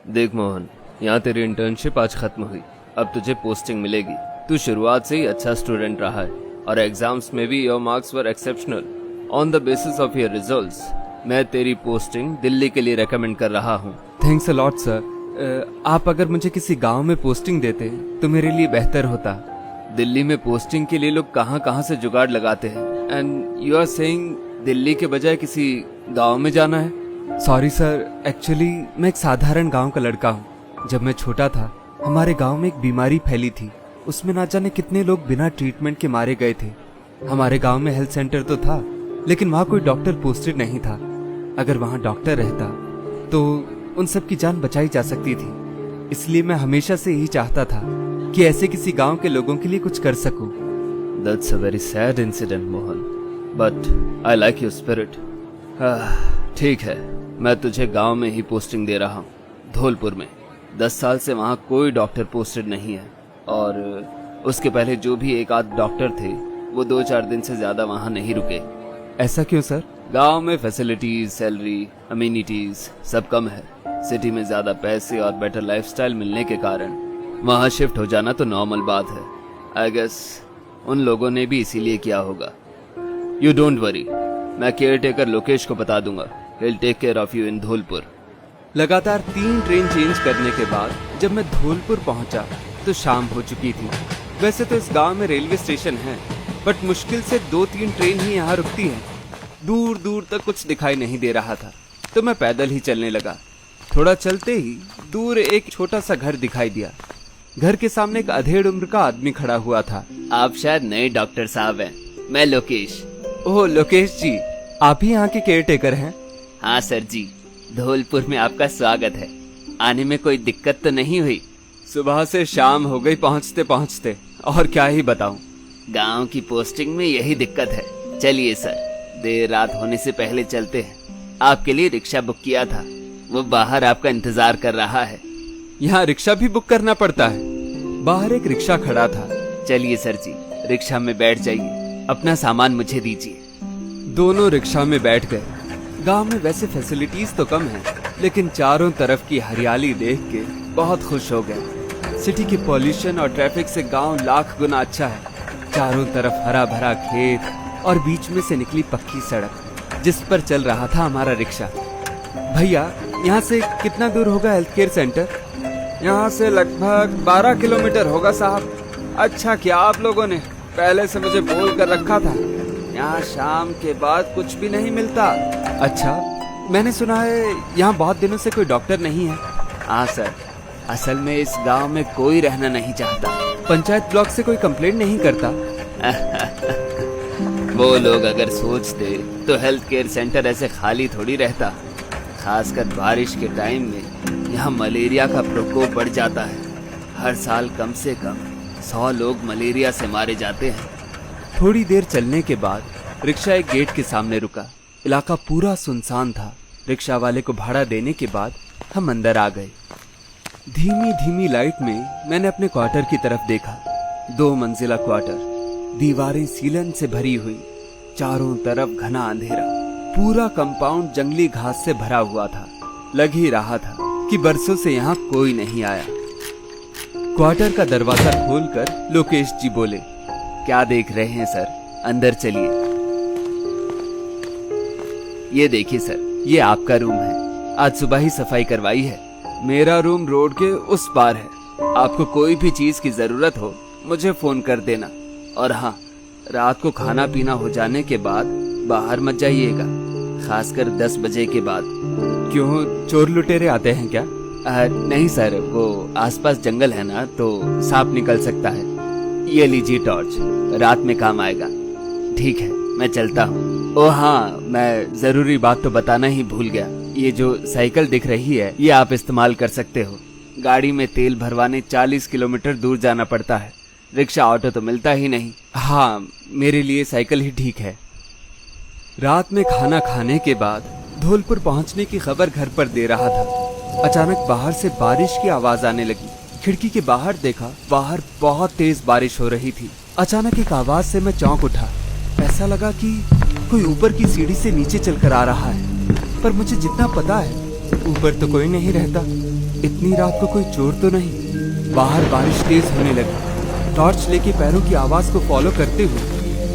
देख मोहन, यहाँ तेरी इंटर्नशिप आज खत्म हुई। अब तुझे पोस्टिंग मिलेगी। तू शुरुआत से ही अच्छा स्टूडेंट रहा है और एग्जाम्स में भी your marks were exceptional. On the basis of your results मैं तेरी पोस्टिंग दिल्ली के लिए रेकमेंड कर रहा हूँ। Thanks a lot sir. आप अगर मुझे किसी गांव में पोस्टिंग देते तो मेरे लिए बेहतर होता। दिल्ली में पोस्टिंग के लिए लोग कहाँ कहाँ से जुगाड़ लगाते हैं, and you are saying Delhi के बजाय किसी गांव में जाना है। सॉरी सर, एक्चुअली मैं एक साधारण गांव का लड़का हूँ। जब मैं छोटा था हमारे गांव में एक बीमारी फैली थी। उसमें ना जाने कितने लोग बिना ट्रीटमेंट के मारे गए थे। हमारे गांव में हेल्थ सेंटर तो था, लेकिन वहाँ कोई डॉक्टर पोस्टेड नहीं था। अगर वहाँ डॉक्टर रहता तो उन सब की जान बचाई जा सकती थी। इसलिए मैं हमेशा से यही चाहता था कि ऐसे किसी गांव के लोगों के लिए कुछ कर सकूं। That's a very sad incident, Mohan, but I like your spirit. ठीक है, मैं तुझे गांव में ही पोस्टिंग दे रहा हूँ, धौलपुर में। 10 साल से वहाँ कोई डॉक्टर पोस्टेड नहीं है, और उसके पहले जो भी एक आध डॉक्टर थे वो 2-4 दिन से ज्यादा वहाँ नहीं रुके। ऐसा क्यों सर? गांव में फैसिलिटीज, सैलरी, अम्यूनिटीज सब कम है। सिटी में ज्यादा पैसे और बेटर लाइफस्टाइल मिलने के कारण वहाँ शिफ्ट हो जाना तो नॉर्मल बात है। आई गेस उन लोगों ने भी इसीलिए किया होगा। यू डोंट वरी, मैं केयर टेकर लोकेश को बता दूंगा। He'll take care of you in Dholpur. लगातार 3 ट्रेन चेंज करने के बाद जब मैं धौलपुर पहुंचा तो शाम हो चुकी थी। वैसे तो इस गांव में रेलवे स्टेशन है, बट मुश्किल से 2-3 ट्रेन ही यहाँ रुकती हैं। दूर दूर तक कुछ दिखाई नहीं दे रहा था, तो मैं पैदल ही चलने लगा। थोड़ा चलते ही दूर एक छोटा सा घर दिखाई दिया। घर के सामने एक अधेड़ उम्र का आदमी खड़ा हुआ था। आप शायद नए डॉक्टर साहब हैं। मैं लोकेश। ओह लोकेश जी, आप ही यहाँ के केयर टेकर हैं? हाँ सर जी, धौलपुर में आपका स्वागत है। आने में कोई दिक्कत तो नहीं हुई? सुबह से शाम हो गई पहुँचते पहुँचते, और क्या ही बताऊं। गांव की पोस्टिंग में यही दिक्कत है। चलिए सर, देर रात होने से पहले चलते हैं। आपके लिए रिक्शा बुक किया था, वो बाहर आपका इंतजार कर रहा है। यहाँ रिक्शा भी बुक करना पड़ता है? बाहर एक रिक्शा खड़ा था। चलिए सर जी, रिक्शा में बैठ जाइए, अपना सामान मुझे दीजिए। दोनों रिक्शा में बैठ गए। गांव में वैसे फैसिलिटीज तो कम है, लेकिन चारों तरफ की हरियाली देख के बहुत खुश हो गए। सिटी की पॉल्यूशन और ट्रैफिक से गांव लाख गुना अच्छा है। चारों तरफ हरा भरा खेत और बीच में से निकली पक्की सड़क, जिस पर चल रहा था हमारा रिक्शा। भैया, यहाँ से कितना दूर होगा हेल्थ केयर सेंटर? यहाँ से लगभग 12 किलोमीटर होगा साहब। अच्छा किया आप लोगों ने पहले से मुझे बोल कर रखा था। यहाँ शाम के बाद कुछ भी नहीं मिलता। अच्छा, मैंने सुना है यहाँ बहुत दिनों से कोई डॉक्टर नहीं है। हाँ सर, असल में इस गांव में कोई रहना नहीं चाहता। पंचायत ब्लॉक से कोई कंप्लेंट नहीं करता? वो लोग अगर सोचते तो हेल्थ केयर सेंटर ऐसे खाली थोड़ी रहता। खासकर बारिश के टाइम में यहाँ मलेरिया का प्रकोप बढ़ जाता है। हर साल कम से कम 100 लोग मलेरिया से मारे जाते हैं। थोड़ी देर चलने के बाद रिक्शा एक गेट के सामने रुका। इलाका पूरा सुनसान था। रिक्शा वाले को भाड़ा देने के बाद हम अंदर आ गए। धीमी धीमी लाइट में मैंने अपने क्वार्टर की तरफ देखा। 2 मंजिला क्वार्टर, दीवारें सीलन से भरी हुई, चारों तरफ घना अंधेरा। पूरा कंपाउंड जंगली घास से भरा हुआ था। लग ही रहा था कि बरसों से यहाँ कोई नहीं आया। क्वार्टर का दरवाजा खोलकर लोकेश जी बोले, क्या देख रहे हैं सर, अंदर चलिए। ये देखिए सर, ये आपका रूम है। आज सुबह ही सफाई करवाई है। मेरा रूम रोड के उस पार है। आपको कोई भी चीज की जरूरत हो मुझे फोन कर देना। और हाँ, रात को खाना पीना हो जाने के बाद बाहर मत जाइएगा, खासकर 10 बजे के बाद। क्यों, चोर लुटेरे आते हैं क्या? नहीं सर, वो आसपास जंगल है ना, तो सांप निकल सकता है। ये लीजिए टॉर्च, रात में काम आएगा। ठीक है, मैं चलता हूँ। ओह हाँ, मैं जरूरी बात तो बताना ही भूल गया। ये जो साइकिल दिख रही है, ये आप इस्तेमाल कर सकते हो। गाड़ी में तेल भरवाने 40 किलोमीटर दूर जाना पड़ता है। रिक्शा ऑटो तो मिलता ही नहीं। हाँ, मेरे लिए साइकिल ही ठीक है। रात में खाना खाने के बाद धौलपुर पहुंचने की खबर घर पर दे रहा था। अचानक बाहर से बारिश की आवाज आने लगी। खिड़की के बाहर देखा, बाहर बहुत तेज बारिश हो रही थी। अचानक एक आवाज से मैं चौंक उठा। ऐसा लगा कि कोई ऊपर की सीढ़ी से नीचे चलकर आ रहा है, पर मुझे जितना पता है ऊपर तो कोई नहीं रहता। इतनी रात को कोई चोर तो नहीं। बाहर बारिश तेज होने लगी। टॉर्च लेके पैरों की आवाज को फॉलो करते हुए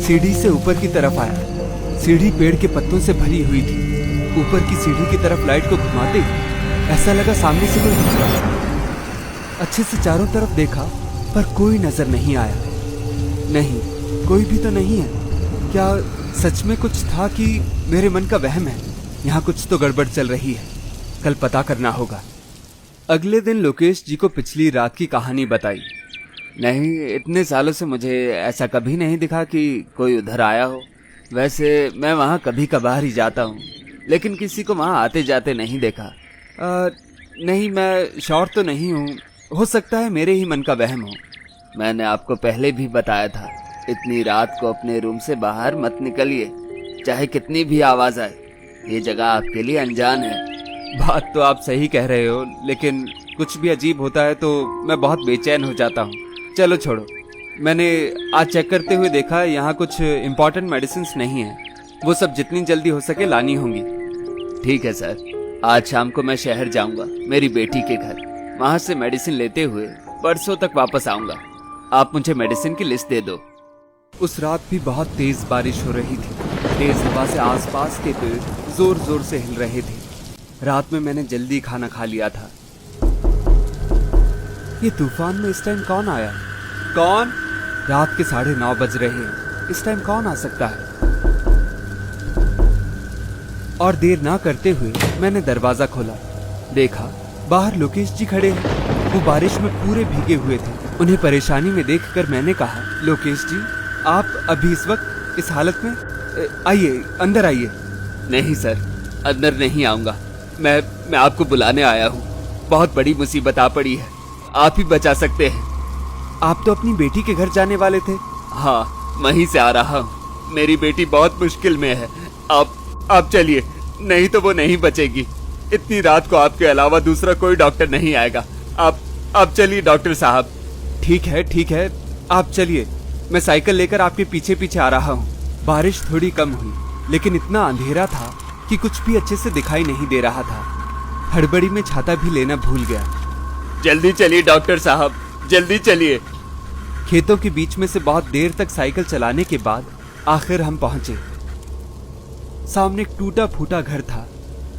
सीढ़ी से ऊपर की तरफ आया। सीढ़ी पेड़ के पत्तों से भरी हुई थी। ऊपर की सीढ़ी की तरफ लाइट को घुमाते ऐसा लगा सामने से कोई गुजरा। अच्छे से चारों तरफ देखा पर कोई नजर नहीं आया। नहीं, कोई भी तो नहीं है। क्या सच में कुछ था कि मेरे मन का वहम है? यहाँ कुछ तो गड़बड़ चल रही है। कल पता करना होगा। अगले दिन लोकेश जी को पिछली रात की कहानी बताई। नहीं, इतने सालों से मुझे ऐसा कभी नहीं दिखा कि कोई उधर आया हो। वैसे मैं वहाँ कभी कभार ही जाता हूँ, लेकिन किसी को वहाँ आते जाते नहीं देखा। नहीं, मैं श्योर तो नहीं हूँ। हो सकता है मेरे ही मन का वहम हो। मैंने आपको पहले भी बताया था, इतनी रात को अपने रूम से बाहर मत निकलिए, चाहे कितनी भी आवाज आए। ये जगह आपके लिए अनजान है। बात तो आप सही कह रहे हो, लेकिन कुछ भी अजीब होता है तो मैं बहुत बेचैन हो जाता हूँ। चलो छोड़ो। मैंने आज चेक करते हुए देखा यहाँ कुछ इम्पोर्टेंट मेडिसिन नहीं है। वो सब जितनी जल्दी हो सके लानी होंगी। ठीक है सर, आज शाम को मैं शहर जाऊंगा मेरी बेटी के घर। वहाँ से मेडिसिन लेते हुए परसों तक वापस आऊंगा। आप मुझे मेडिसिन की लिस्ट दे दो। उस रात भी बहुत तेज बारिश हो रही थी। तेज हवा से आसपास के पेड़ जोर जोर से हिल रहे थे। रात में मैंने जल्दी खाना खा लिया था। ये तूफान में इस टाइम कौन आया? कौन? रात के 9:30 बज रहे हैं। इस टाइम कौन आ सकता है? और देर ना करते हुए मैंने दरवाजा खोला। देखा बाहर लोकेश जी खड़े हैं। वो बारिश में पूरे भीगे हुए थे। उन्हें परेशानी में देखकर मैंने कहा, लोकेश जी, आप अभी इस वक्त इस हालत में? आइए, अंदर आइए। नहीं सर, अंदर नहीं आऊंगा। मैं आपको बुलाने आया हूँ। बहुत बड़ी मुसीबत आ पड़ी है, आप ही बचा सकते हैं। आप तो अपनी बेटी के घर जाने वाले थे। हाँ, वहीं से आ रहा हूँ। मेरी बेटी बहुत मुश्किल में है। आप चलिए, नहीं तो वो नहीं बचेगी। इतनी रात को आपके अलावा दूसरा कोई डॉक्टर नहीं आएगा। आप चलिए डॉक्टर साहब। ठीक है, आप चलिए। मैं साइकिल लेकर आपके पीछे पीछे आ रहा हूँ। बारिश थोड़ी कम हुई, लेकिन इतना अंधेरा था कि कुछ भी अच्छे से दिखाई नहीं दे रहा था। हड़बड़ी में छाता भी लेना भूल गया। जल्दी चलिए डॉक्टर साहब, जल्दी चलिए। खेतों के बीच में से बहुत देर तक साइकिल चलाने के बाद आखिर हम पहुंचे। सामने एक टूटा फूटा घर था।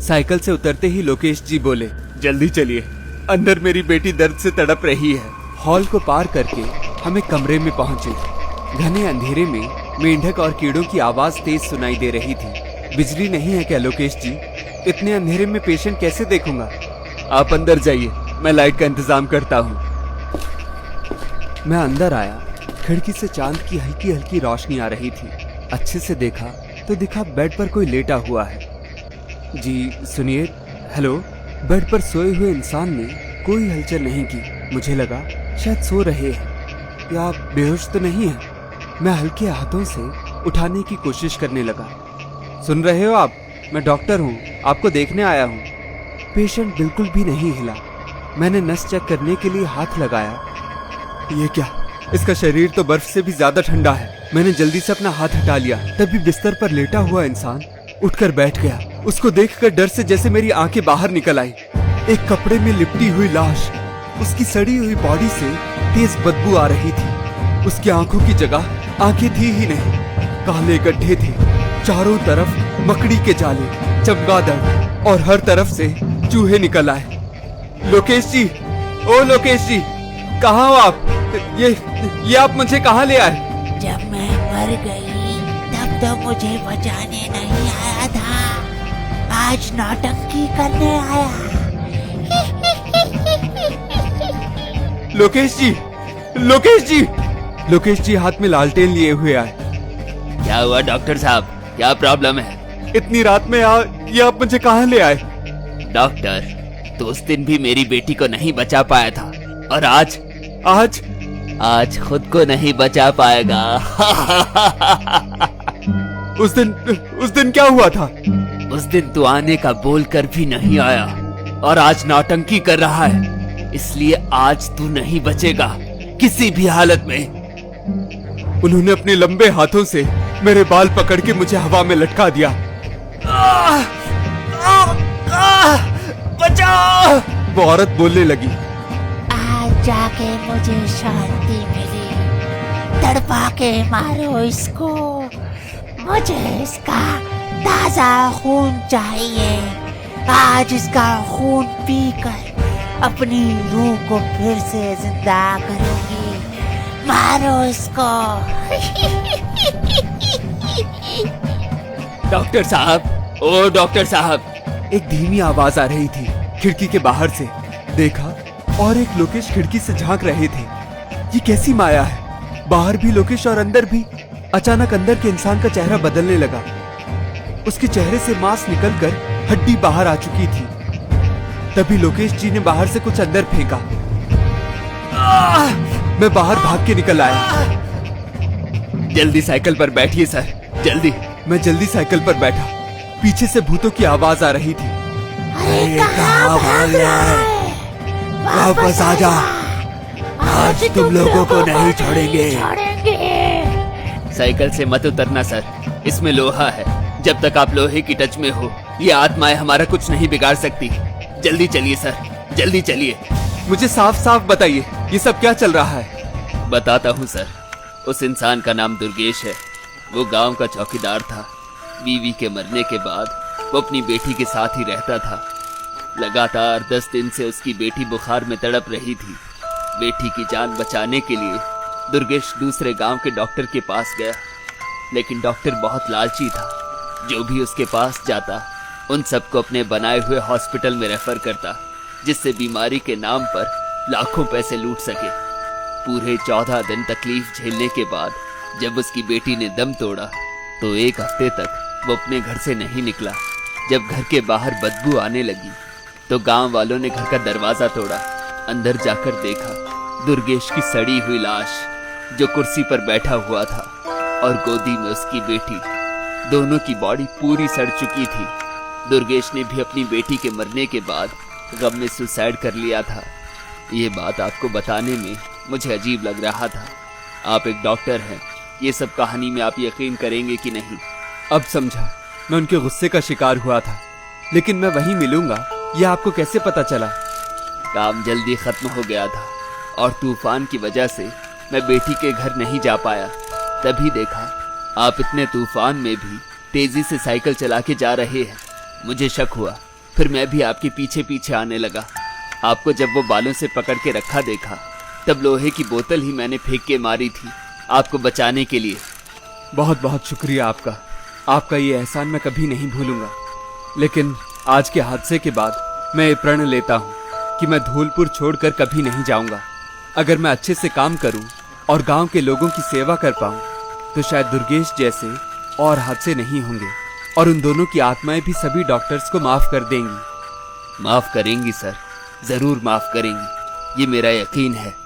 साइकिल से उतरते ही लोकेश जी बोले, जल्दी चलिए, अंदर मेरी बेटी दर्द से तड़प रही है। हॉल को पार करके हम एक कमरे में पहुंचे। घने अंधेरे में मेंढक और कीड़ों की आवाज तेज सुनाई दे रही थी। बिजली नहीं है क्या लोकेश जी? इतने अंधेरे में पेशेंट कैसे देखूंगा? आप अंदर जाइए, मैं लाइट का इंतजाम करता हूँ। मैं अंदर आया। खिड़की से चांद की हल्की हल्की रोशनी आ रही थी। अच्छे से देखा तो दिखा बेड पर कोई लेटा हुआ है। जी सुनिए। हेलो। बेड पर सोए हुए इंसान ने कोई हलचल नहीं की। मुझे लगा शायद सो रहे हैं या बेहोश तो नहीं है। मैं हल्के हाथों से उठाने की कोशिश करने लगा। सुन रहे हो आप? मैं डॉक्टर हूँ, आपको देखने आया हूँ। पेशेंट बिल्कुल भी नहीं हिला। मैंने नस चेक करने के लिए हाथ लगाया। ये क्या? इसका शरीर तो बर्फ से भी ज्यादा ठंडा है। मैंने जल्दी से अपना हाथ हटा लिया। तभी बिस्तर पर लेटा हुआ इंसान उठकर बैठ गया। उसको देखकर डर से जैसे मेरी आंखें बाहर निकल आई। एक कपड़े में लिपटी हुई लाश। उसकी सड़ी हुई बॉडी से तेज बदबू आ रही थी। उसकी आंखों की जगह आंखें थी ही नहीं, काले गड्ढे थे। चारों तरफ मकड़ी के जाले, चमगादड़ और हर तरफ से चूहे निकल आए। लोकेश जी, ओ लोकेश जी, कहाँ हो आप? ये आप मुझे कहाँ ले आए? जब मैं मर गई तब तो मुझे बचाने नहीं आया था, आज नौटंकी करने आया। लोकेश जी, लोकेश जी! लोकेश जी हाथ में लालटेन लिए हुए आए। क्या हुआ डॉक्टर साहब, क्या प्रॉब्लम है? इतनी रात में ये आप मुझे कहाँ ले आए? डॉक्टर, तो उस दिन भी मेरी बेटी को नहीं बचा पाया था, और आज खुद को नहीं बचा पाएगा। उस दिन क्या हुआ था? उस दिन तू आने का बोल कर भी नहीं आया, और आज नौटंकी कर रहा है। इसलिए आज तू नहीं बचेगा किसी भी हालत में। उन्होंने अपने लंबे हाथों से मेरे बाल पकड़ के मुझे हवा में लटका दिया। बचाओ! वो औरत बोलने लगी, आज जाके मुझे शांति मिली। तड़पा के मारो इसको, मुझे इसका ताजा खून चाहिए। आज इसका खून पीकर अपनी रूह को फिर से जिंदा करूंगी। मारो इसको। डॉक्टर साहब, ओ डॉक्टर साहब। एक धीमी आवाज आ रही थी खिड़की के बाहर से। देखा और एक लोकेश खिड़की से झांक रहे थे। ये कैसी माया है, बाहर भी लोकेश और अंदर भी। अचानक अंदर के इंसान का चेहरा बदलने लगा। उसके चेहरे से मांस निकलकर हड्डी बाहर आ चुकी थी। तभी लोकेश जी ने बाहर से कुछ अंदर फेंका। मैं बाहर भाग के निकल आया। जल्दी साइकिल पर बैठिए सर, जल्दी। मैं जल्दी साइकिल पर बैठा। पीछे से भूतों की आवाज आ रही थी। अरे कहाँ भाग रहा है? वापस आ जा, आज तुम लोगों को नहीं छोड़ेंगे। साइकिल से मत उतरना सर, इसमें लोहा है। जब तक आप लोहे की टच में हो, ये आत्माएं हमारा कुछ नहीं बिगाड़ सकती। जल्दी चलिए सर, जल्दी चलिए। मुझे साफ साफ बताइए, ये सब क्या चल रहा है? बताता हूँ सर। उस इंसान का नाम दुर्गेश है। वो गांव का चौकीदार था। बीवी के मरने के बाद वो अपनी बेटी के साथ ही रहता था। लगातार 10 दिन से उसकी बेटी बुखार में तड़प रही थी। बेटी की जान बचाने के लिए दुर्गेश दूसरे गांव के डॉक्टर के पास गया, लेकिन डॉक्टर बहुत लालची था। जो भी उसके पास जाता, उन सबको अपने बनाए हुए हॉस्पिटल में रेफर करता, जिससे बीमारी के नाम पर लाखों पैसे लूट सके। पूरे 14 दिन तकलीफ झेलने के बाद जब उसकी बेटी ने दम तोड़ा, तो 1 हफ्ते तक वो अपने घर से नहीं निकला। जब घर के बाहर बदबू आने लगी, तो गांव वालों ने घर का दरवाजा तोड़ा। अंदर जाकर देखा दुर्गेश की सड़ी हुई लाश, जो कुर्सी पर बैठा हुआ था, और गोदी में उसकी बेटी। दोनों की बॉडी पूरी सड़ चुकी थी। दुर्गेश ने भी अपनी बेटी के मरने के बाद गम में सुसाइड कर लिया था। ये बात आपको बताने में मुझे अजीब लग रहा था। आप एक डॉक्टर हैं, ये सब कहानी में आप यकीन करेंगे कि नहीं? अब समझा, मैं उनके गुस्से का शिकार हुआ था। लेकिन मैं वहीं मिलूंगा, यह आपको कैसे पता चला? काम जल्दी खत्म हो गया था और तूफान की वजह से मैं बेटी के घर नहीं जा पाया। तभी देखा आप इतने तूफान में भी तेजी से साइकिल चला के जा रहे हैं। मुझे शक हुआ, फिर मैं भी आपके पीछे पीछे आने लगा। आपको जब वो बालों से पकड़ के रखा देखा, तब लोहे की बोतल ही मैंने फेंक के मारी थी आपको बचाने के लिए। बहुत बहुत शुक्रिया आपका। आपका ये एहसान मैं कभी नहीं भूलूंगा। लेकिन आज के हादसे के बाद मैं ये प्रण लेता हूँ कि मैं धौलपुर छोड़कर कभी नहीं जाऊंगा। अगर मैं अच्छे से काम करूं और गांव के लोगों की सेवा कर पाऊं, तो शायद दुर्गेश जैसे और हादसे नहीं होंगे, और उन दोनों की आत्माएं भी सभी डॉक्टर्स को माफ कर देंगी। माफ करेंगी सर, जरूर माफ करेंगी, ये मेरा यकीन है।